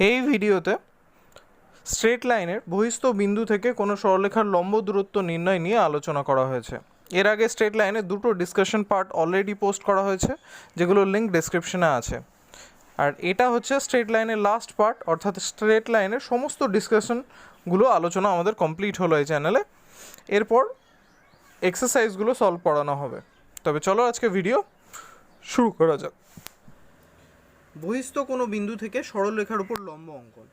এই ভিডিওতে স্ট্রেট লাইনের বহিস্থ বিন্দু থেকে কোনো সরলরেখার লম্ব দূরত্ব নির্ণয় নিয়ে আলোচনা করা হয়েছে। এর আগে স্ট্রেট লাইনের দুটো ডিসকাশন পার্ট অলরেডি পোস্ট করা হয়েছে, যেগুলোর লিঙ্ক ডেসক্রিপশনে আছে। আর এটা হচ্ছে স্ট্রেট লাইনের লাস্ট পার্ট, অর্থাৎ স্ট্রেট লাইনের সমস্ত ডিসকাশনগুলো আলোচনা আমাদের কমপ্লিট হলো এই চ্যানেলে। এরপর এক্সারসাইজগুলো সলভ করানো হবে। তবে চলো আজকে ভিডিও শুরু করা যাক। বহিস্থ কোনো বিন্দু থেকে সরলরেখার উপর লম্ব অঙ্কন।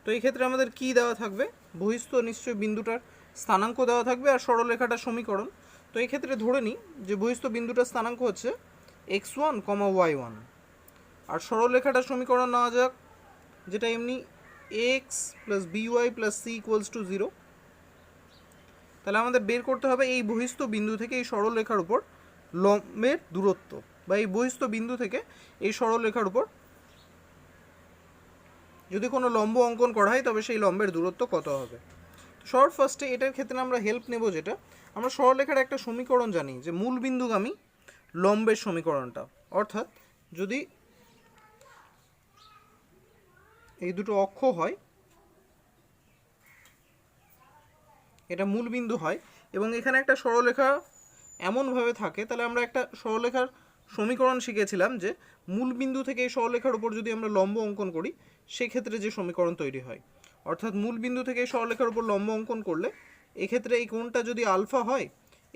তো এই ক্ষেত্রে আমাদের কি দেওয়া থাকবে? বহিস্থ নিশ্চয়ই বিন্দুটার স্থানাঙ্ক দেওয়া থাকবে আর সরলরেখাটার সমীকরণ। তো এই ক্ষেত্রে ধরে নিই যে বহিস্থ বিন্দুটার স্থানাঙ্ক হচ্ছে x1, y1, আর সরলরেখাটার সমীকরণ নেওয়া যাক, যেটা এমনি x plus by plus c equals to 0। তাহলে আমাদের বের করতে হবে এই বহিস্থ বিন্দু থেকে এই সরলরেখার উপর লম্বের দূরত্ব, বা এই বহিস্থ বিন্দু থেকে এই সরলরেখার উপর যদি কোনো লম্ব অঙ্কন করা হয় তবে সেই লম্বের দূরত্ব কত হবে। সবার ফার্স্টে এটার ক্ষেত্রে আমরা হেল্প নেব, যেটা আমরা সরলরেখার একটা সমীকরণ জানি যে মূল বিন্দুগামী লম্বের সমীকরণটা। অর্থাৎ যদি এই দুটো অক্ষ হয়, এটা মূল বিন্দু হয় এবং এখানে একটা সরলরেখা এমনভাবে থাকে, তাহলে আমরা একটা সরলরেখার সমীকরণ শিখেছিলাম যে মূল বিন্দু থেকে এই সরলরেখার উপর যদি আমরা লম্ব অঙ্কন করি সেক্ষেত্রে যে সমীকরণ তৈরি হয়। অর্থাৎ মূল বিন্দু থেকে এই সরলরেখার উপর লম্ব অঙ্কন করলে এক্ষেত্রে এই কোণটা যদি আলফা হয়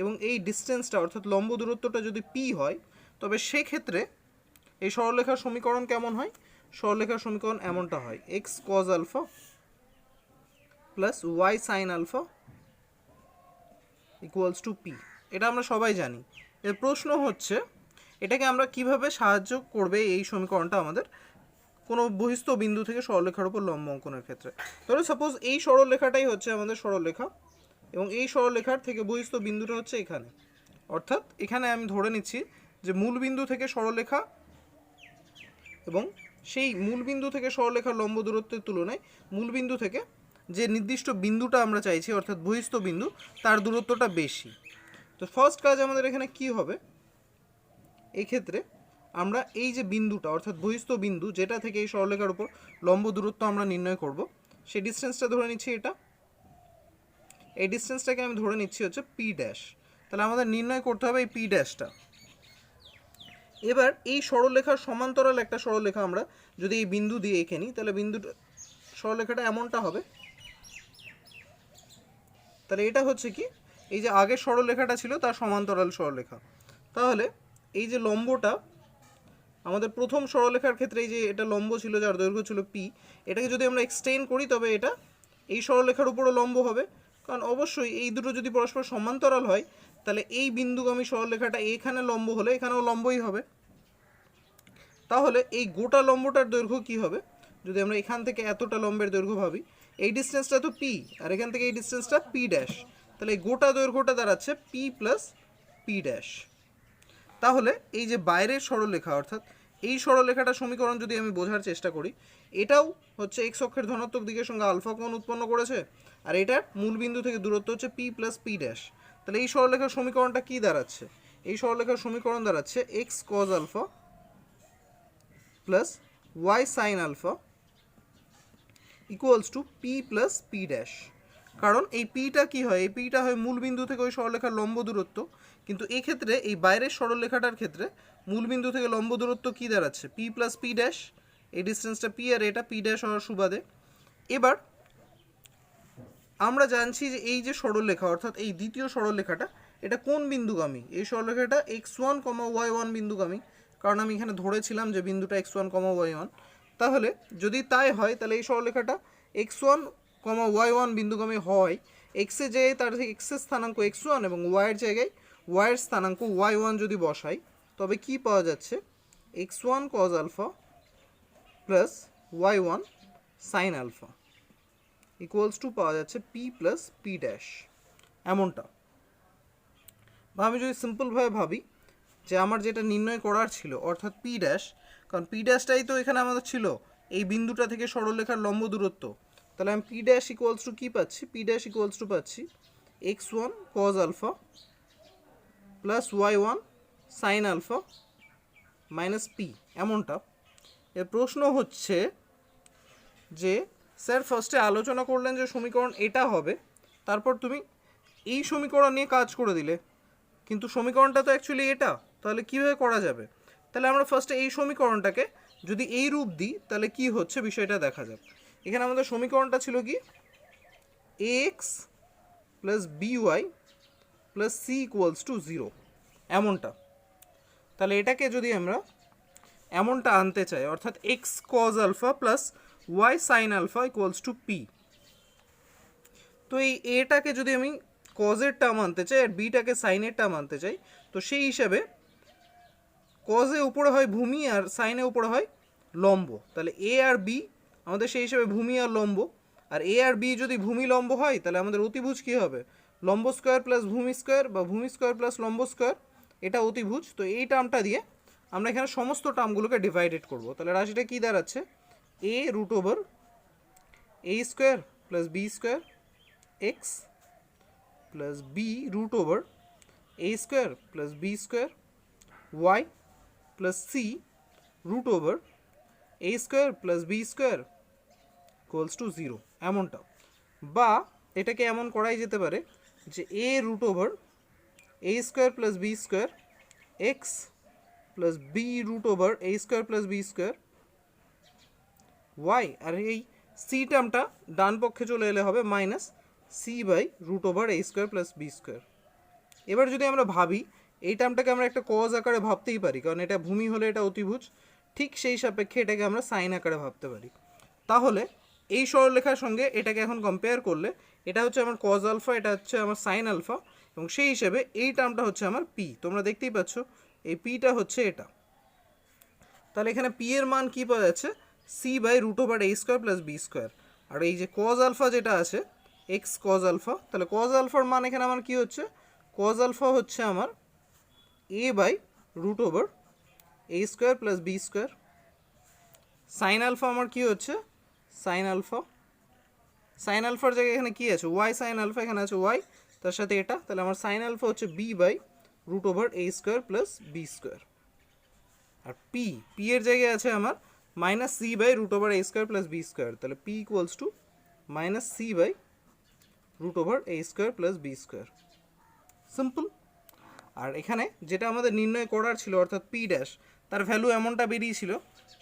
এবং এই ডিস্টেন্সটা অর্থাৎ লম্ব দূরত্বটা যদি পি হয়, তবে সেক্ষেত্রে এই সরলরেখার সমীকরণ কেমন হয়? সরলরেখার সমীকরণ এমনটা হয়, x cos alpha plus y sine alpha equals to p. এটা আমরা সবাই জানি। এর প্রশ্ন হচ্ছে এটাকে আমরা কিভাবে সাহায্য করবে এই সমীকরণটা আমাদের কোনো বহিস্থ বিন্দু থেকে সরলরেখার উপর লম্ব অঙ্কনের ক্ষেত্রে। ধরো সাপোজ এই সরলরেখাটাই হচ্ছে আমাদের সরলরেখা এবং এই সরলরেখার থেকে বহিস্থ বিন্দুটা হচ্ছে এখানে। অর্থাৎ এখানে আমি ধরে নিচ্ছি যে মূল বিন্দু থেকে সরলরেখা এবং সেই মূল বিন্দু থেকে সরলরেখার লম্ব দূরত্বের তুলনায় মূল বিন্দু থেকে যে নির্দিষ্ট বিন্দুটা আমরা চাইছি অর্থাৎ বহিস্থ বিন্দু, তার দূরত্বটা বেশি। তো ফার্স্ট কাজ আমাদের এখানে কি হবে? এই ক্ষেত্রে আমরা এই যে বিন্দুটা অর্থাৎ বহিস্থ বিন্দু যেটা থেকে এই সরলরেখার উপর লম্ব দূরত্ব আমরা নির্ণয় করব, সেই ডিস্টেন্সটা ধরে নিচ্ছি এটা। এই ডিস্টেন্সটাকে আমি ধরে নিচ্ছি হচ্ছে পি ড্যাশ। তাহলে আমাদের নির্ণয় করতে হবে এই পি ড্যাশটা। এবার এই সরলরেখার সমান্তরাল একটা সরলরেখা আমরা যদি এই বিন্দু দিয়ে এঁকে নিই, তাহলে বিন্দুটা সরলরেখাটা এমনটা হবে। তাহলে এটা হচ্ছে কি, এই যে আগের সরলরেখাটা ছিল তার সমান্তরাল সরলরেখা। তাহলে এই যে লম্বটা আমাদের প্রথম সরলরেখার ক্ষেত্রে এই যে এটা লম্ব ছিল যার দৈর্ঘ্য ছিল পি, এটাকে যদি আমরা এক্সটেন্ড করি তবে এটা এই সরলরেখার উপরও লম্ব হবে, কারণ অবশ্যই এই দুটো যদি পরস্পর সমান্তরাল হয় তাহলে এই বিন্দুগামী সরলরেখাটা এখানে লম্ব হলে এখানেও লম্বই হবে। তাহলে এই গোটা লম্বটার দৈর্ঘ্য কি হবে? যদি আমরা এখান থেকে এতটা লম্বের দৈর্ঘ্য ভাবি, এই ডিস্টেন্সটা তো পি আর এখান থেকে এই ডিস্টেন্সটা পি ড্যাশ, তাহলে এই গোটা দৈর্ঘ্যটা দাঁড়াচ্ছে পি প্লাস পি ড্যাশ। তাহলে এই যে বাইরের সরলরেখা অর্থাৎ এই সরলরেখাটার সমীকরণ যদি আমি বোঝার চেষ্টা করি, এটাও হচ্ছে এক্স অক্ষের ধনাত্মক দিকের সঙ্গে আলফা কোণ উৎপন্ন করেছে, আর এটার মূল বিন্দু থেকে দূরত্ব হচ্ছে পি প্লাস পি ড্যাশ। তাহলে এই সরলরেখার সমীকরণটা কি দাঁড়াচ্ছে? এই সরলরেখার সমীকরণ দাঁড়াচ্ছে x cos alpha plus y sine alpha equals to p plus p dash. কারণ এই পিটা কি হয়? এই পিটা হয় মূল বিন্দু থেকে ওই সরলরেখার লম্ব দূরত্ব, কিন্তু এই ক্ষেত্রে এই বাইরের সরলরেখাটার ক্ষেত্রে মূল বিন্দু থেকে লম্ব দূরত্ব কি দাঁড়াচ্ছে? P plus p dash. এই ডিস্টেন্সটা পি আর এটা পি ড্যাশ হওয়ার সুবাদে। এবার আমরা জানছি যে এই যে সরলরেখা অর্থাৎ এই দ্বিতীয় সরলরেখাটা এটা কোন বিন্দুগামী? এই সরলরেখাটা x1, y1 বিন্দুগামী, কারণ আমি এখানে ধরেছিলাম যে বিন্দুটা x1, y1। তাহলে যদি তাই হয় তাহলে এই সরলরেখাটা x1, y1 বিন্দুগামী হয়। এক্সের জায়গায় তার এক্সের স্থানাঙ্ক x1 এবং ওয়াইয়ের জায়গায় ওয়াইয়ের স্থানাঙ্ক y1 যদি বসাই, তবে কি পাওয়া যাচ্ছে? x1 cos alpha plus y1 sine alpha equals to পাওয়া যাচ্ছে পি প্লাস পি ড্যাশ, এমনটা। বা আমি যদি সিম্পলভাবে ভাবি যে আমার যেটা নির্ণয় করার ছিল অর্থাৎ পি ড্যাশ, কারণ পি ড্যাশটাই তো এখানে আমাদের ছিল এই বিন্দুটা থেকে সরলরেখার লম্ব দূরত্ব, তাহলে আমি পি ড্যাশ ইকুয়ালস টু কী পাচ্ছি? পি ড্যাশ ইকুয়ালস টু পাচ্ছি x1 cos alpha plus y1 sine alpha minus p, এমনটা। এর প্রশ্ন হচ্ছে যে স্যার ফার্স্টে আলোচনা করলেন যে সমীকরণ এটা হবে, তারপর তুমি এই সমীকরণ নিয়ে কাজ করে দিলে, কিন্তু সমীকরণটা তো অ্যাকচুয়ালি এটা, তাহলে কীভাবে করা যাবে? তাহলে আমরা ফার্স্টে এই সমীকরণটাকে যদি এই রূপ দিই তাহলে কি হচ্ছে বিষয়টা দেখা যাক। এখানে আমাদের সমীকরণটা ছিল কি, x plus b y plus c equals to 0, এমনটা। তাহলে এটাকে যদি আমরা এমনটা আনতে চাই, অর্থাৎ x cos alpha plus y sine alpha equals to p, তো এই এটাকে যদি আমি কজের টার্ম আনতে চাই আর বিটাকে সাইনের টার্ম আনতে চাই, তো সেই হিসাবে কজে উপরে হয় ভূমি আর সাইনে উপরে হয় লম্ব, তাহলে এ আর বি আমাদের সেই হিসাবে ভূমি আর লম্ব, আর এ আর বি যদি ভূমি লম্ব হয় তাহলে আমাদের অতিভুজ কী হবে, লম্ব স্কোয়ার প্লাস ভূমি স্কোয়ার বা ভূমি স্কোয়ার প্লাস লম্ব স্কোয়ার, এটা অতিভুজ। তো এই টার্মটা দিয়ে আমরা এখানে সমস্ত টার্মগুলোকে ডিভাইডেড করব, তাহলে রাশিটা কী দাঁড়াচ্ছে, a root over a square plus b square x plus b root over a square plus b square y plus c root over a square plus b square equals to 0, এমনটা। বা এটাকে এমন করাই যেতে পারে যে a root over a square plus b square x plus b root over a square plus b square y, আর এই সি টার্মটা ডান পক্ষে চলে এলে হবে minus c by root over a square plus b square. এবার যদি আমরা ভাবি এই টার্মটাকে আমরা একটা কজ আকারে ভাবতেই পারি, কারণ এটা ভূমি হলে এটা অতিভুজ, ঠিক সেই সাপেক্ষে এটাকে আমরা সাইন আকারে ভাবতে পারি। তাহলে এই সরলরেখার সঙ্গে এটাকে এখন কম্পেয়ার করলে এটা হচ্ছে আমার কজ আলফা, এটা হচ্ছে আমার সাইন আলফা, এবং সেই হিসেবে এই টার্মটা হচ্ছে আমার পি, তোমরা দেখতেই পাচ্ছ এই পিটা হচ্ছে এটা। তাহলে এখানে পি এর মান কী পাওয়া যাচ্ছে, c by root over a square plus b square, আর এই যে কজ আলফা যেটা আছে এক্স কজ আলফা, তাহলে কজ আলফার মান এখানে আমার কী হচ্ছে, কজ আলফা হচ্ছে আমার a by root over a square plus b square, sine alpha আমার কী হচ্ছে সাইন আলফা, সাইন আলফার জায়গায় এখানে কী আছে ওয়াই সাইন আলফা, এখানে আছে ওয়াই তার সাথে এটা, তাহলে আমার সাইন আলফা হচ্ছে b by root over a square plus b square, আর পি পি এর জায়গায় আছে আমার minus c by root over a square plus b square, তাহলে p equals to minus c by root over a square plus b square, simple. আর এখানে যেটা আমাদের নির্ণয় করার ছিল অর্থাৎ পি ড্যাশ, তার ভ্যালু এমনটা বেরিয়েছিল,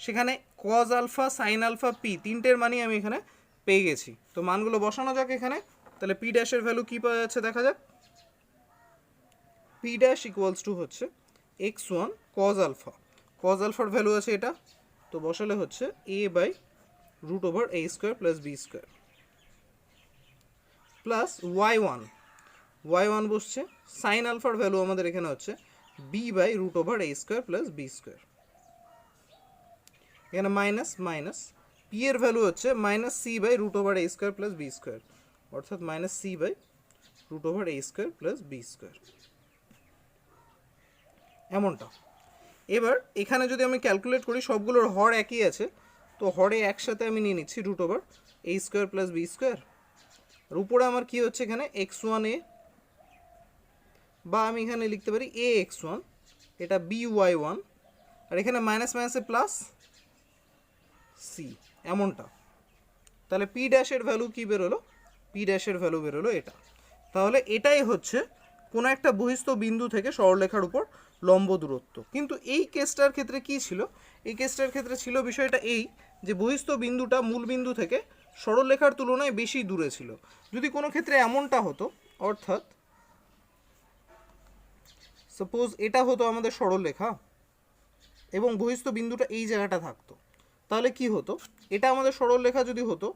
সেখানে cos alpha sine alpha p তিনটের মানই আমি এখানে পেয়ে গেছি। তো মানগুলো বসানো যাক এখানে, তাহলে পি ড্যাশের ভ্যালু কী পাওয়া যাচ্ছে দেখা যাক, পি ড্যাশ ইকুয়ালস টু হচ্ছে x one cos alpha, cos আলফার ভ্যালু আছে এটা, তো বসালে হচ্ছে a by root over a square plus b square plus y one বসছে, সাইন আলফার ভ্যালু আমাদের এখানে হচ্ছে b by root over a square plus b square, এখানে মাইনাস মাইনাস, পি এর ভ্যালু হচ্ছে minus c by root over a square plus b square, অর্থাৎ minus c by root over a square plus b square, এমনটা। এবার এখানে যদি আমি calculate করি সবগুলোর হর একই আছে, তো হরে একসাথে আমি নিয়ে নিচ্ছি root over a square plus b square, আর উপরে আমার কী হচ্ছে এখানে এক্স ওয়ান এ, বা আমি এখানে লিখতে পারি এ এক্স ওয়ান, এটা বি ওয়াই ওয়ান, আর এখানে মাইনাস মাইনাসে প্লাস সি, এমনটা। তাহলে পি ড্যাশের ভ্যালু কী বেরোলো, পি ড্যাশের ভ্যালু বেরোলো এটা। তাহলে এটাই হচ্ছে কোনো একটা বহিস্থ বিন্দু থেকে সরলরেখার উপর লম্ব দূরত্ব। কিন্তু এই কেসটার ক্ষেত্রে কি ছিল, এই কেসটার ক্ষেত্রে ছিল বিষয়টা এই যে বহিস্থ বিন্দুটা মূল বিন্দু থেকে সরলরেখার তুলনায় বেশি দূরে ছিল। যদি কোনো ক্ষেত্রে এমনটা হতো, অর্থাৎ সাপোজ এটা হতো আমাদের সরলরেখা এবং বহিস্থ বিন্দুটা এই জায়গাটা থাকতো, তাহলে কি হতো, এটা আমাদের সরলরেখা যদি হতো,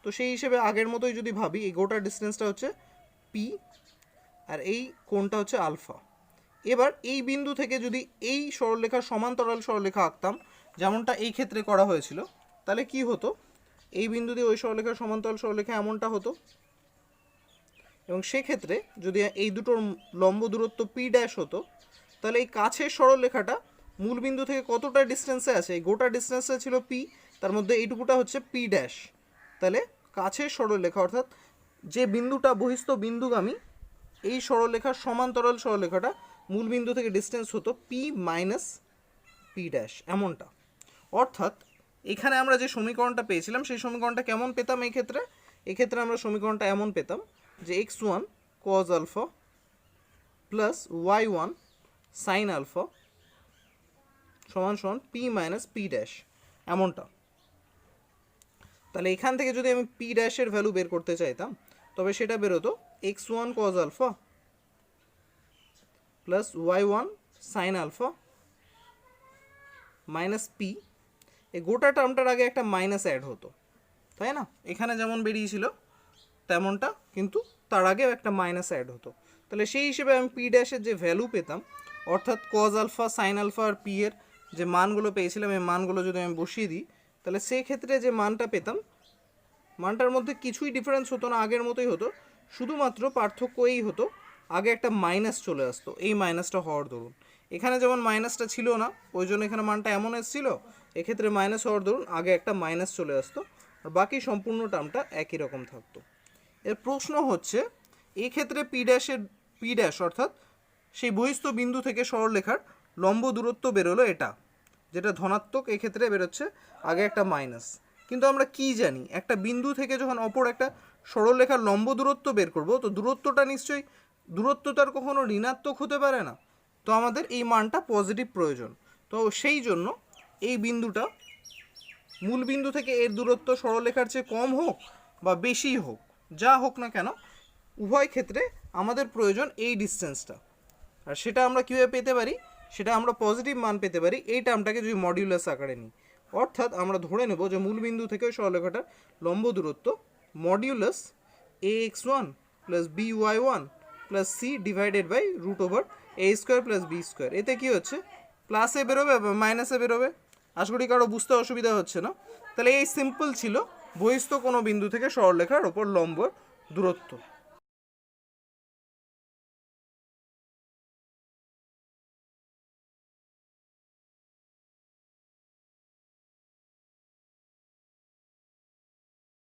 তো সেই হিসেবে আগের মতোই যদি ভাবি এই গোটা ডিস্টেন্সটা হচ্ছে পি আর এই কোণটা হচ্ছে আলফা। এবার এই বিন্দু থেকে যদি এই সরলরেখার সমান্তরাল সরলরেখা আঁকতাম যেমনটা এই ক্ষেত্রে করা হয়েছিল, তাহলে কি হতো, এই বিন্দু দিয়ে ওই সরলরেখার সমান্তরাল সরলরেখা এমনটা হতো, এবং সেক্ষেত্রে যদি এই দুটোর লম্ব দূরত্ব পি ড্যাশ হতো, তাহলে এই কাছের সরলরেখাটা মূল বিন্দু থেকে কতটা ডিস্টেন্সে আছে, এই গোটা ডিস্টেন্সে ছিল পি, তার মধ্যে এইটুকুটা হচ্ছে পি ড্যাশ, তাহলে কাছের সরলরেখা অর্থাৎ যে বিন্দুটা বহিস্থ বিন্দুগামী এই সরলরেখার সমান্তরাল সরলরেখাটা মূল বিন্দু থেকে ডিস্টেন্স হতো পি মাইনাস পি ড্যাশ, এমনটা। অর্থাৎ এখানে আমরা যে সমীকরণটা পেয়েছিলাম সেই সমীকরণটা কেমন পেতাম এক্ষেত্রে আমরা সমীকরণটা এমন পেতাম যে x1 cos alpha plus y1 sine alpha সমান সমান p মাইনাস p ড্যাশ এমনটা। তাহলে এখান থেকে যদি আমি p ড্যাশের ভ্যালু বের করতে চাইতাম তবে সেটা বেরোতো x1 cos alpha plus y1 sine alpha minus p, এই গোটা টার্মটার আগে একটা মাইনাস অ্যাড হতো, তাই না? এখানে যেমন বেরিয়েছিল তেমনটা, কিন্তু তার আগেও একটা মাইনাস অ্যাড হতো। তাহলে সেই হিসেবে আমি পি ড্যাশের যে ভ্যালু পেতাম, অর্থাৎ কজ আলফা সাইন আলফা আর পি এর যে মানগুলো পেয়েছিলাম, এই মানগুলো যদি আমি বসিয়ে দিই তাহলে সেই ক্ষেত্রে যে মানটা পেতাম, মানটার মধ্যে কিছুই ডিফারেন্স হতো না, আগের মতোই হতো, শুধুমাত্র পার্থক্য এই হতো আগে একটা মাইনাস চলে আসতো এই মাইনাসটা হওয়ার দরুন। এখানে যেমন মাইনাসটা ছিল না ওই জন্য এখানে মানটা এমন এসেছিল, এক্ষেত্রে মাইনাস হওয়ার দরুন আগে একটা মাইনাস চলে আসতো আর বাকি সম্পূর্ণ টার্মটা একই রকম থাকতো। এর প্রশ্ন হচ্ছে এই ক্ষেত্রে পি ড্যাশ অর্থাৎ সেই বহিস্থ বিন্দু থেকে সরলরেখার লম্ব দূরত্ব বেরোলো এটা, যেটা ধনাত্মক, এক্ষেত্রে বেরোচ্ছে আগে একটা মাইনাস। কিন্তু আমরা কি জানি, একটা বিন্দু থেকে যখন অপর একটা সরলরেখার লম্ব দূরত্ব বের করব তো দূরত্বটা নিশ্চয়ই, দূরত্বটার কখনো ঋণাত্মক হতে পারে না, তো আমাদের এই মানটা পজিটিভ প্রয়োজন। তো সেই জন্য এই বিন্দুটা মূল বিন্দু থেকে এর দূরত্ব সরলরেখার চেয়ে কম হোক বা বেশি হোক, যা হোক না কেন, উভয় ক্ষেত্রে আমাদের প্রয়োজন এই ডিস্টেন্সটা। আর সেটা আমরা কীভাবে পেতে পারি, সেটা আমরা পজিটিভ মান পেতে পারি এই টার্মটাকে যদি মডিউলাস আকারে নিই। অর্থাৎ আমরা ধরে নেব যে মূল বিন্দু থেকে সরলরেখাটার লম্ব দূরত্ব modulus ax1 plus by1 plus c divided by root over a square plus b square. এতে কী হচ্ছে, প্লাসে বেরোবে বা মাইনাসে বেরোবে, আশা করি কারো বুঝতে অসুবিধা হচ্ছে না। তাহলে এই সিম্পল ছিল বহিস্থ কোনো বিন্দু থেকে সরলরেখার ওপর লম্ব দূরত্ব।